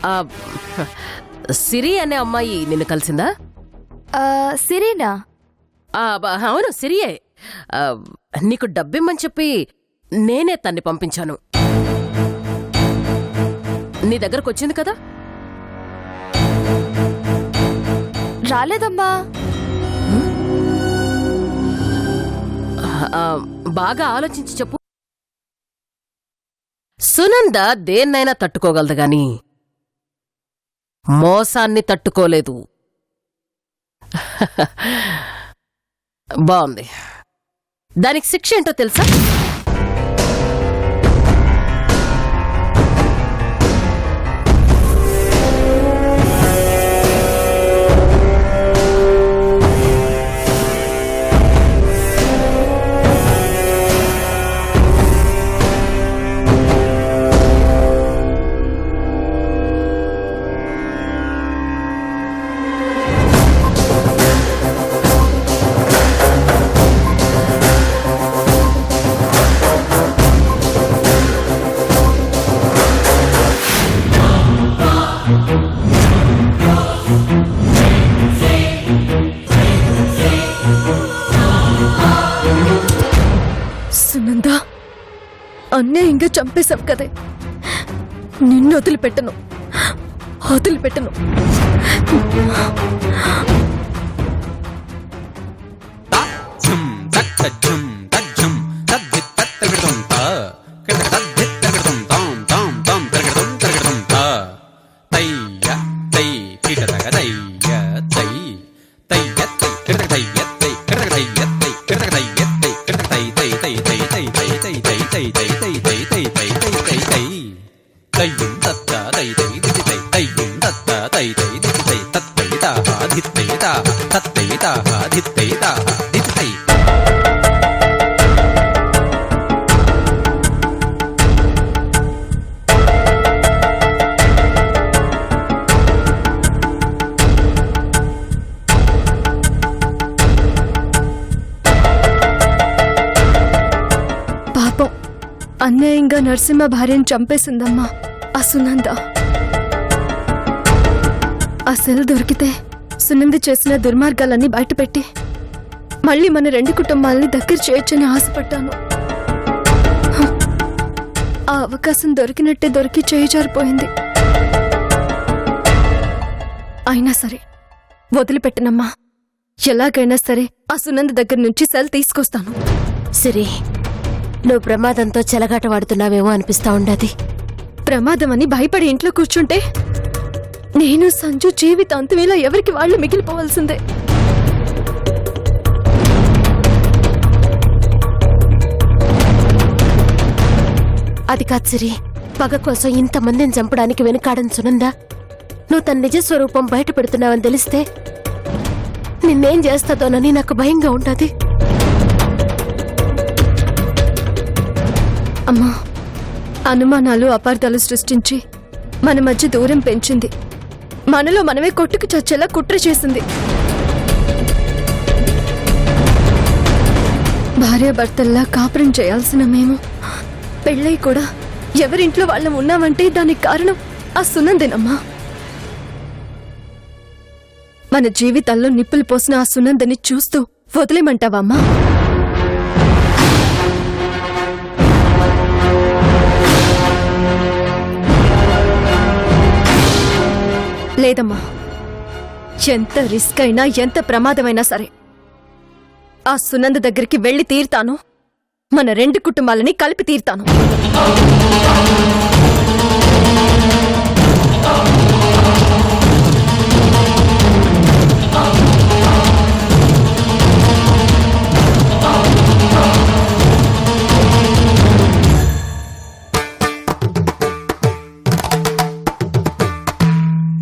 ఆ, సిరి అనే అమ్మాయి నిన్ను కలిసిందా? సిరీనా? అవును, సిరియే. నీకు డబ్బిమ్మని చెప్పి నేనే తన్ని పంపించాను. నీ దగ్గరకు వచ్చింది కదా? రాలేదమ్మా. బాగా ఆలోచించి చెప్పు. సునంద దేన్నైనా తట్టుకోగలదు గాని మోసాన్ని తట్టుకోలేదు. బాగుంది. దానికి శిక్ష ఏంటో తెలుసా? సునంద, అన్యాయంగా చంపేశావు కదే. నిన్ను వదిలిపెట్టను, వదిలిపెట్టను. పాపం, అన్యాయంగా నరసింహ భార్యను చంపేసిందమ్మా ఆ సునంద. ఆ సెల్ దొరికితే సునంద చేసిన దుర్మార్గాలన్నీ బయటపెట్టి మళ్ళీ మన రెండు కుటుంబాలని దగ్గర చేయొచ్చని ఆశపడ్డాను. ఆ అవకాశం దొరికినట్టే దొరికి చేయిజారిపోయింది. అయినా సరే వదిలిపెట్టనమ్మా. ఎలాగైనా సరే ఆ సునంద దగ్గర నుంచి సెల్ తీసుకొస్తాను. సిరి, నువ్వు ప్రమాదంతో చెలగాటవాడుతున్నావేమో అనిపిస్తా ఉండది. ప్రమాదం అని భయపడి ఇంట్లో కూర్చుంటే నేను సంజు జీవితాంతం ఇలా ఎవరికి వాళ్ళు మిగిలిపోవాల్సిందే. అది కాదు సిరి, పగ కోసం ఇంతమందిని చంపడానికి వెనుకాడని సునందా. నువ్వు తన నిజస్వరూపం బయట పెడుతున్నావని తెలిస్తే నిన్నేం చేస్తాదోనని నాకు భయంగా ఉండదు. అమ్మా, అనుమానాలు అపార్థాలు సృష్టించి మన మధ్య దూరం పెంచింది. మనలో మనమే కొట్టుకు చచ్చేలా కుట్ర చేసింది. భార్యాభర్తల్లా కాపురం చేయాల్సిన మేము పెళ్ళై కూడా ఎవరింట్లో వాళ్ళం ఉన్నామంటే దానికి కారణం ఆ సునందేనమ్మా. మన జీవితాల్లో నిప్పులు పోసిన ఆ సునందని చూస్తూ వదిలేమంటావా అమ్మా? లేదమ్మా. ఎంత రిస్క్ అయినా ఎంత ప్రమాదమైనా సరే ఆ సునంద దగ్గరికి వెళ్లి తీరుతాను. మన రెండు కుటుంబాలని కలిపి తీరుతాను.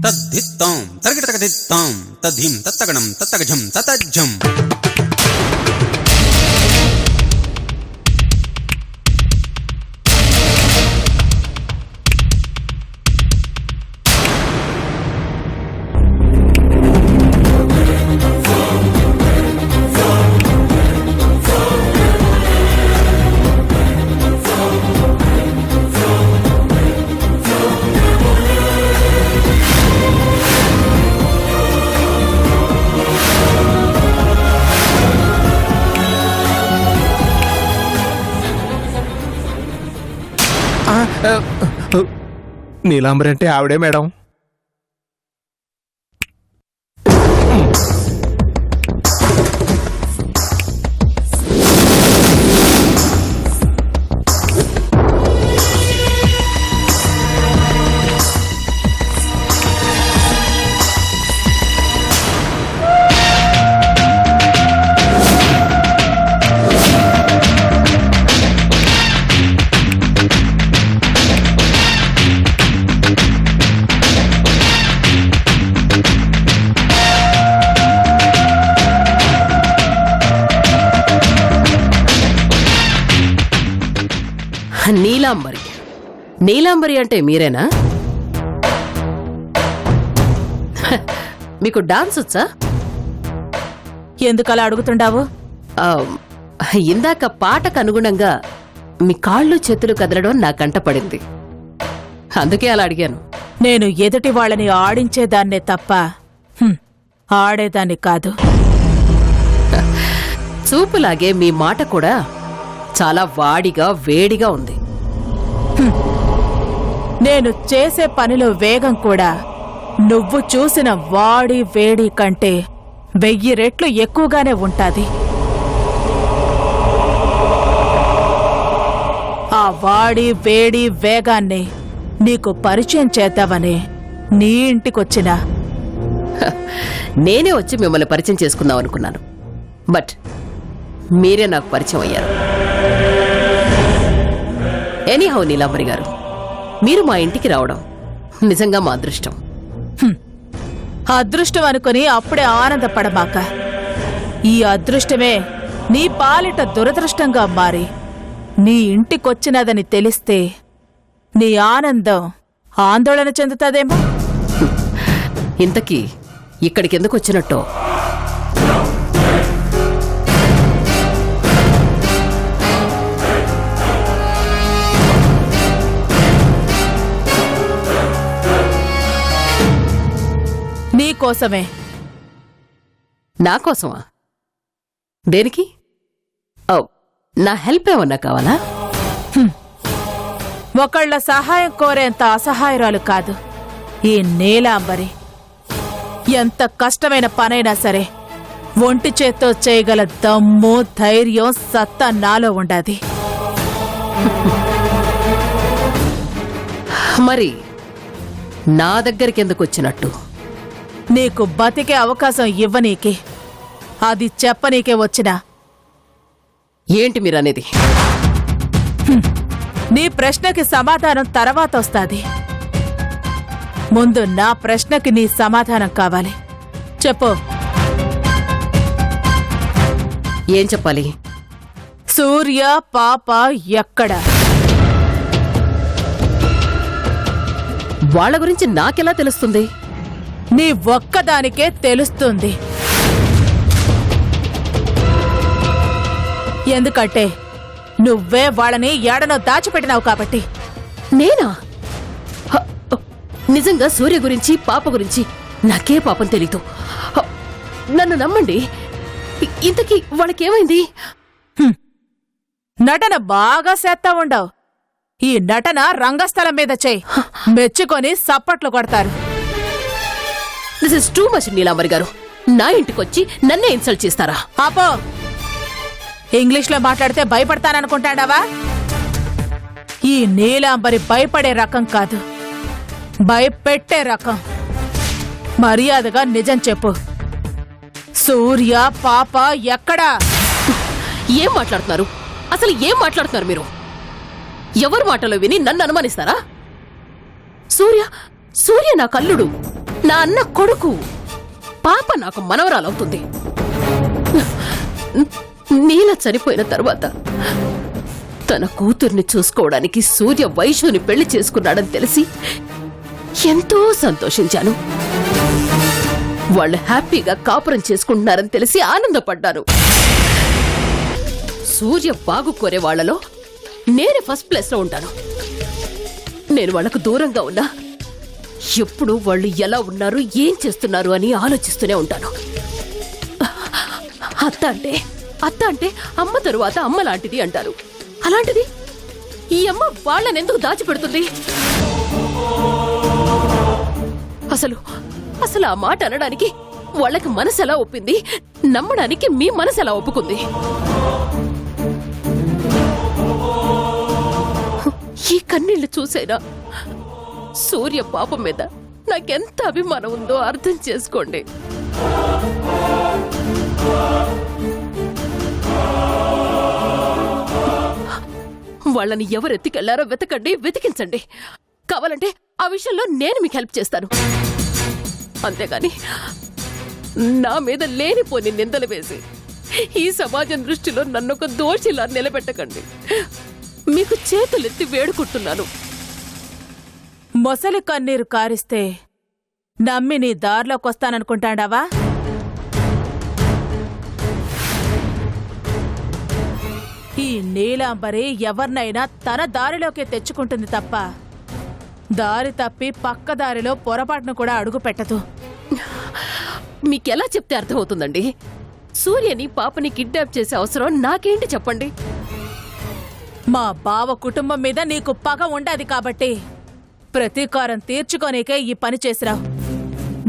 తద్ధిత్తాం తరగటగదిత్తాం తద్ధిం తత్తగణం తత్తగజం తతజ్జం. నీలాంబరి అంటే ఆవిడే మేడం. నీలాంబరి. నీలాంబరి అంటే మీరేనా? మీకు డాన్స్ వచ్చా? ఎందుకలా అడుగుతుండావు? ఇందాక పాటకు అనుగుణంగా మీ కాళ్ళు చేతులు కదలడం నా కంట పడింది, అందుకే అలా అడిగాను. నేను ఎదుటి వాళ్ళని ఆడించేదాన్నే తప్ప ఆడేదాన్ని కాదు. చూపులాగే మీ మాట కూడా చాలా వాడిగా వేడిగా ఉంది. నేను చేసే పనిలో వేగం కూడా నువ్వు చూసిన వాడి వేడి కంటే 1000 రెట్లు ఎక్కువగానే ఉంటాది. ఆ వాడి వేడి వేగాన్ని నీకు పరిచయం చేద్దామని నీ ఇంటికొచ్చినా. నేనే వచ్చి మిమ్మల్ని పరిచయం చేసుకుందాం అనుకున్నాను, బట్ మీరే నాకు పరిచయం అయ్యారు. ఎనీహౌ నీలాంబరి గారు, మీరు మా ఇంటికి రావడం నిజంగా మా అదృష్టం. అదృష్టం అనుకుని అప్పుడే ఆనందపడమాక. ఈ అదృష్టమే నీ పాలిట దురదృష్టంగా మారి నీ ఇంటికొచ్చినదని తెలిస్తే నీ ఆనందం ఆందోళన చెందుతాదేమో. ఇంతకీ ఇక్కడికెందుకు వచ్చినట్టో? నీకోసమే. నా కోసమా? దేనికి? నా హెల్ప్ ఏమన్నా కావాలా? ఒకళ్ళ సహాయం కోరేంత అసహాయరాలు కాదు ఈ నీలాంబరి. ఎంత కష్టమైన పనైనా సరే ఒంటి చేత్తో చేయగల దమ్ము, ధైర్యం, సత్తా నాలో ఉండాది. మరి నా దగ్గరికి ఎందుకు వచ్చినట్టు? నీకు బతికే అవకాశం ఇవ్వనీకి, అది చెప్పనీకే వచ్చినా. ఏంటి మీరనేది? నీ ప్రశ్నకి సమాధానం తర్వాత వస్తాది. ముందు నా ప్రశ్నకి నీ సమాధానం కావాలి. చెప్పు. ఏం చెప్పాలి? సూర్య పాప ఎక్కడ? వాళ్ళ గురించి నాకెలా తెలుస్తుంది? నీ ఒక్కదానికే తెలుస్తుంది. ఎందుకంటే నువ్వే వాళ్ళని ఏడనో దాచిపెట్టినావు కాబట్టి. నేనా? నిజంగా సూర్య గురించి పాప గురించి నాకే పాపం తెలీదు. నన్ను నమ్మండి. ఇంతకీ వాళ్ళకేమైంది? నటన బాగా చేస్తా ఉండవు. ఈ నటన రంగస్థలం మీద చేయి, మెచ్చుకొని సప్పట్లు కొడతారు. This is too much Neelambari గారు. నా ఇంటికొచ్చి నన్నే ఇన్సల్ట్ చేస్తారా? ఆపో. ఇంగ్లీష్లో మాట్లాడితే భయపడతాననుకుంటాడావా? ఈ నీలాంబరి భయపడే రకం కాదు, భయపెట్టే రకం. మర్యాదగా నిజం చెప్పు. సూర్య పాప ఎక్కడా? ఏం మాట్లాడుతున్నారు? అసలు ఏం మాట్లాడుతున్నారు మీరు? ఎవరు మాటలో విని నన్ను అనుమానిస్తారా? సూర్య నా కల్లుడు, నా అన్న కొడుకు. పాప నాకు మనవరాలవుతుంది. నీల చనిపోయిన తర్వాత తన కూతుర్ని చూసుకోవడానికి సూర్య వైశ్యుని పెళ్లి చేసుకున్నాడని తెలిసి ఎంతో సంతోషించాను. వాళ్ళు హ్యాపీగా కాపురం చేసుకుంటున్నారని తెలిసి ఆనందపడ్డాను. సూర్య బాగు కోరే వాళ్లలో నేనే ఫస్ట్ ప్లేస్ లో ఉంటాను. నేను వాళ్లకు దూరంగా ఉన్నా ఎప్పుడు వాళ్ళు ఎలా ఉన్నారు, ఏం చేస్తున్నారు అని ఆలోచిస్తూనే ఉంటాను. అత్త అంటే అమ్మ తరువాత అమ్మ లాంటిది అంటారు. అలాంటిది ఈ అమ్మ వాళ్ళనెందుకు దాచిపెడుతుంది? అసలు ఆ మాట అనడానికి వాళ్ళకి మనసు ఎలా ఒప్పింది? నమ్మడానికి మీ మనసు ఎలా ఒప్పుకుంది? ఈ కన్నీళ్లు చూసేనా సూర్య పాపం మీద నాకెంత అభిమానం ఉందో అర్థం చేసుకోండి. వాళ్ళని ఎవరు ఎత్తికెళ్లారో వెతకండి, వెతికించండి. కావాలంటే ఆ విషయంలో నేను మీకు హెల్ప్ చేస్తాను. అంతేగాని నా మీద లేనిపోని నిందలు వేసి ఈ సమాజం దృష్టిలో నన్నొక దోషిలా నిలబెట్టకండి. మీకు చేతులెత్తి వేడుకుంటున్నాను. మొసలి కన్నీరు కారిస్తే నమ్మి నీ దారిలోకొస్తాననుకుంటాడావా? ఈ నీలాంబరి ఎవరినైనా తన దారిలోకే తెచ్చుకుంటుంది తప్ప దారి తప్పి పక్క దారిలో పొరపాటును కూడా అడుగు పెట్టదు. మీకెలా చెప్తే అర్థమవుతుందండి? సూర్యని పాపని కిడ్నాప్ చేసే అవసరం నాకేంటి చెప్పండి? మా బావ కుటుంబం మీద నీకు పగ ఉండదు కాబట్టి ప్రతీకారం తీర్చుకోనేకే ఈ పని చేసిరావు.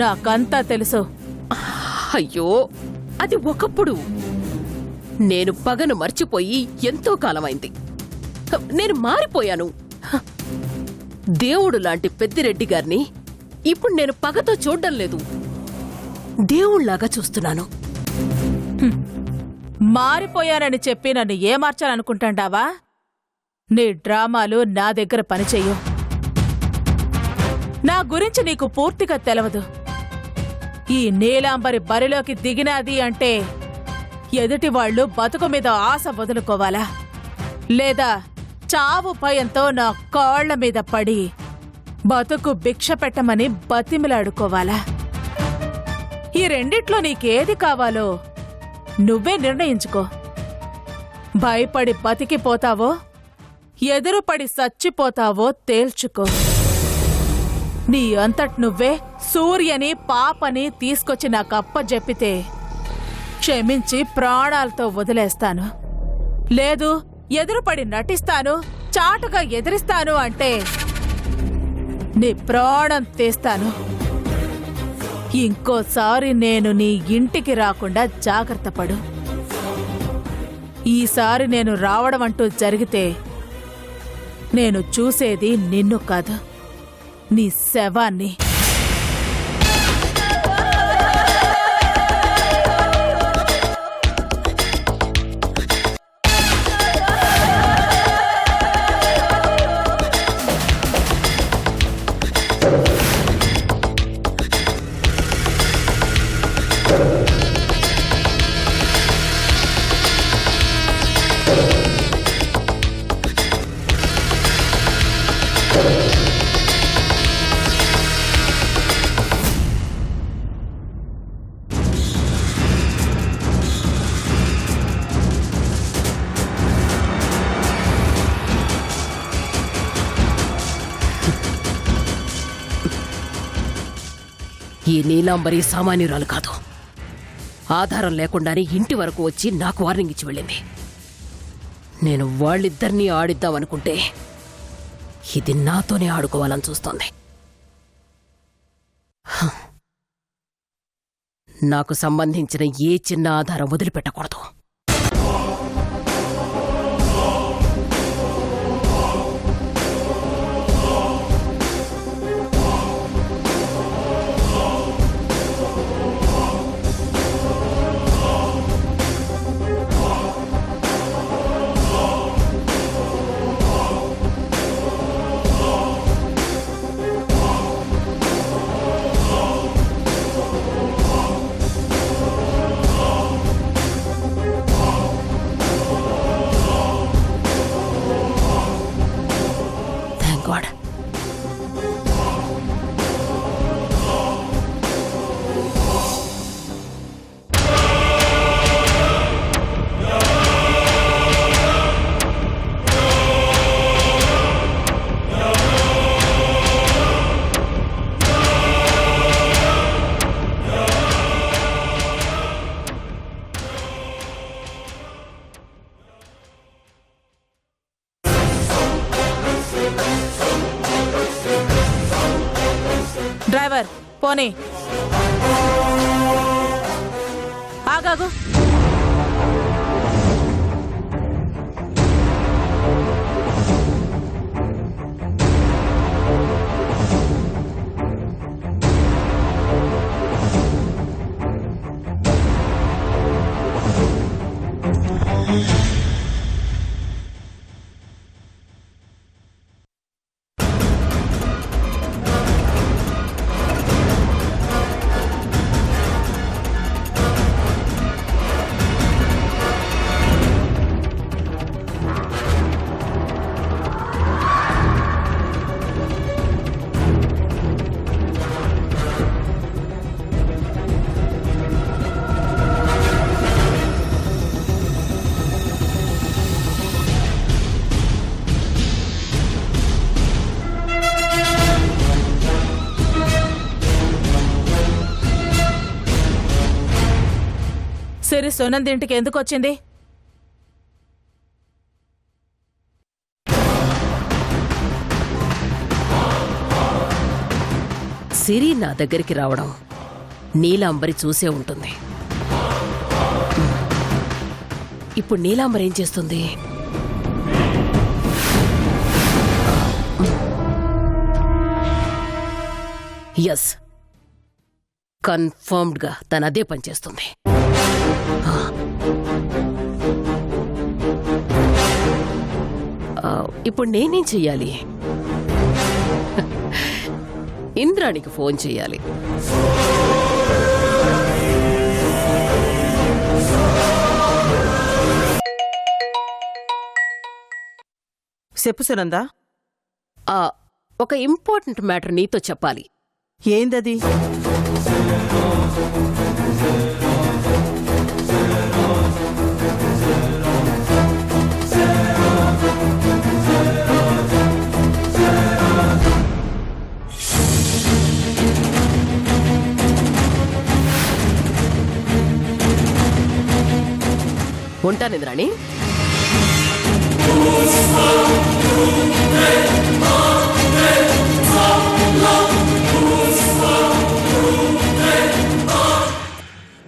నాకంతా తెలుసు. అయ్యో, అది ఒకప్పుడు. నేను పగను మర్చిపోయి ఎంతో కాలమైంది. నేను మారిపోయాను. దేవుడు లాంటి పెద్దిరెడ్డి గారిని ఇప్పుడు నేను పగతో చూడ్డం లేదు, దేవుళ్లాగా చూస్తున్నాను. మారిపోయానని చెప్పి నన్ను ఏమార్చాలనుకుంటాండావా? నీ డ్రామాలు నా దగ్గర పనిచెయ్యు. నా గురించి నీకు పూర్తిగా తెలవదు. ఈ నీలాంబరి బరిలోకి దిగినాది అంటే ఎదుటి వాళ్లు బతుకు మీద ఆశ వదులుకోవాలా, లేదా చావు భయంతో నా కాళ్ల మీద పడి బతుకు భిక్ష పెట్టమని బతిమిలాడుకోవాలా? ఈ రెండిట్లో నీకేది కావాలో నువ్వే నిర్ణయించుకో. భయపడి బతికిపోతావో, ఎదురుపడి చచ్చిపోతావో తేల్చుకో. నీ అంతట్ నువ్వే సూర్యని పాపని తీసుకొచ్చి నాకు అప్పజెప్పితే క్షమించి ప్రాణాలతో వదిలేస్తాను. లేదు ఎదురుపడి నటిస్తాను, చాటుగా ఎదిరిస్తాను అంటే నీ ప్రాణం తీస్తాను. ఇంకోసారి నేను నీ ఇంటికి రాకుండా జాగ్రత్త పడు. ఈసారి నేను రావడం అంటూ జరిగితే నేను చూసేది నిన్ను కాదు, నీ శవాన్ని. ఈ నీలాంబరి సామాన్యురాలు కాదు. ఆధారం లేకుండానే ఇంటి వరకు వచ్చి నాకు వార్నింగ్ ఇచ్చి వెళ్ళింది. నేను వాళ్ళిద్దరినీ ఆడిద్దామనుకుంటే ఇది నాతోనే ఆడుకోవాలని చూస్తోంది. నాకు సంబంధించిన ఏ చిన్న ఆధారం వదిలిపెట్టకూడదు. పోనీ. ఆగాగు. సిరి సునంద్ ఇంటికి ఎందుకు వచ్చింది? సిరి నా దగ్గరికి రావడం నీలాంబరి చూసే ఉంటుంది. ఇప్పుడు నీలాంబరి ఏం చేస్తుంది? ఎస్, కన్ఫర్మ్డ్ గా తను అదే పనిచేస్తుంది. ఇప్పుడు నేనేం చెయ్యాలి? ఇంద్రానికి ఫోన్ చెయ్యాలి. చెప్పు సునందా. ఒక ఇంపార్టెంట్ మ్యాటర్ నీతో చెప్పాలి. ఏందది? ఉంటాను ఇంద్రాణి.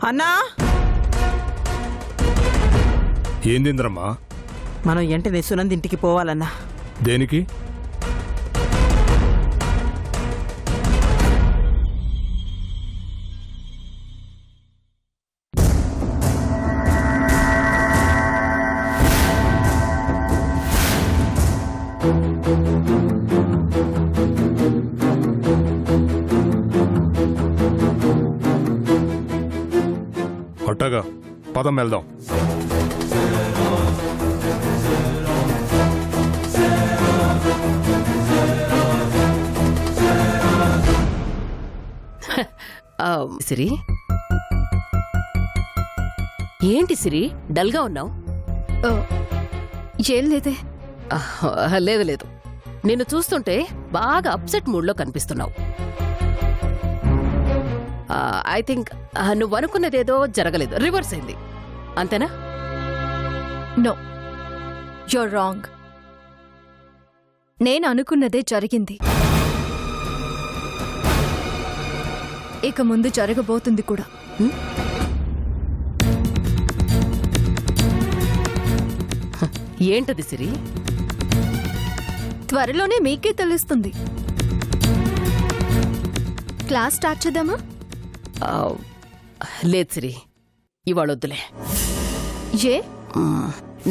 అన్నా, ఏందింద్రమ్మా? మనం వెంటనే సునంద్ ఇంటికి పోవాలన్నా. దేనికి? అట్టగా పదం వెళ్దాం. సిరి, ఏంటి సిరి డల్గా ఉన్నావు? ఏం లేదే. లేదు లేదు, నిన్ను చూస్తుంటే బాగా అప్సెట్ మూడ్లో కనిపిస్తున్నావు. ఐ థింక్ నువ్వు అనుకున్నదేదో జరగలేదు, రివర్స్ అయింది, అంతేనా? No, you're wrong. నేను అనుకున్నదే జరిగింది, ఇక ముందు జరగబోతుంది కూడా. ఏంటది సిరి? త్వరలోనే మీకే తెలుస్తుంది. క్లాస్ స్టార్ట్ చేద్దామా? లేదు సిరి, ఇవాళ వద్దులే. ఏ?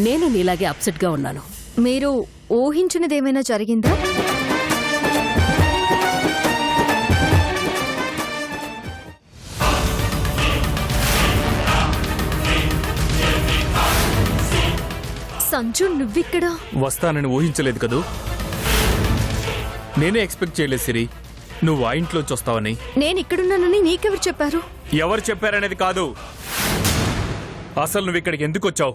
నేను నీలాగే అప్సెట్ గా ఉన్నాను. మీరు ఊహించినదేమైనా జరిగిందా? సంజు, నువ్విక్కడ? వస్తానని ఊహించలేదు కదూ. నేనే ఎక్స్పెక్ట్ చేయలేదు సిరి, నువ్వు ఆ ఇంట్లోంచి వస్తావని. నేనిక్కడున్నానని నీకెవరు చెప్పారు? ఎవరు చెప్పారనేది కాదు, అసలు నువ్వు ఇక్కడికి ఎందుకు వచ్చావు?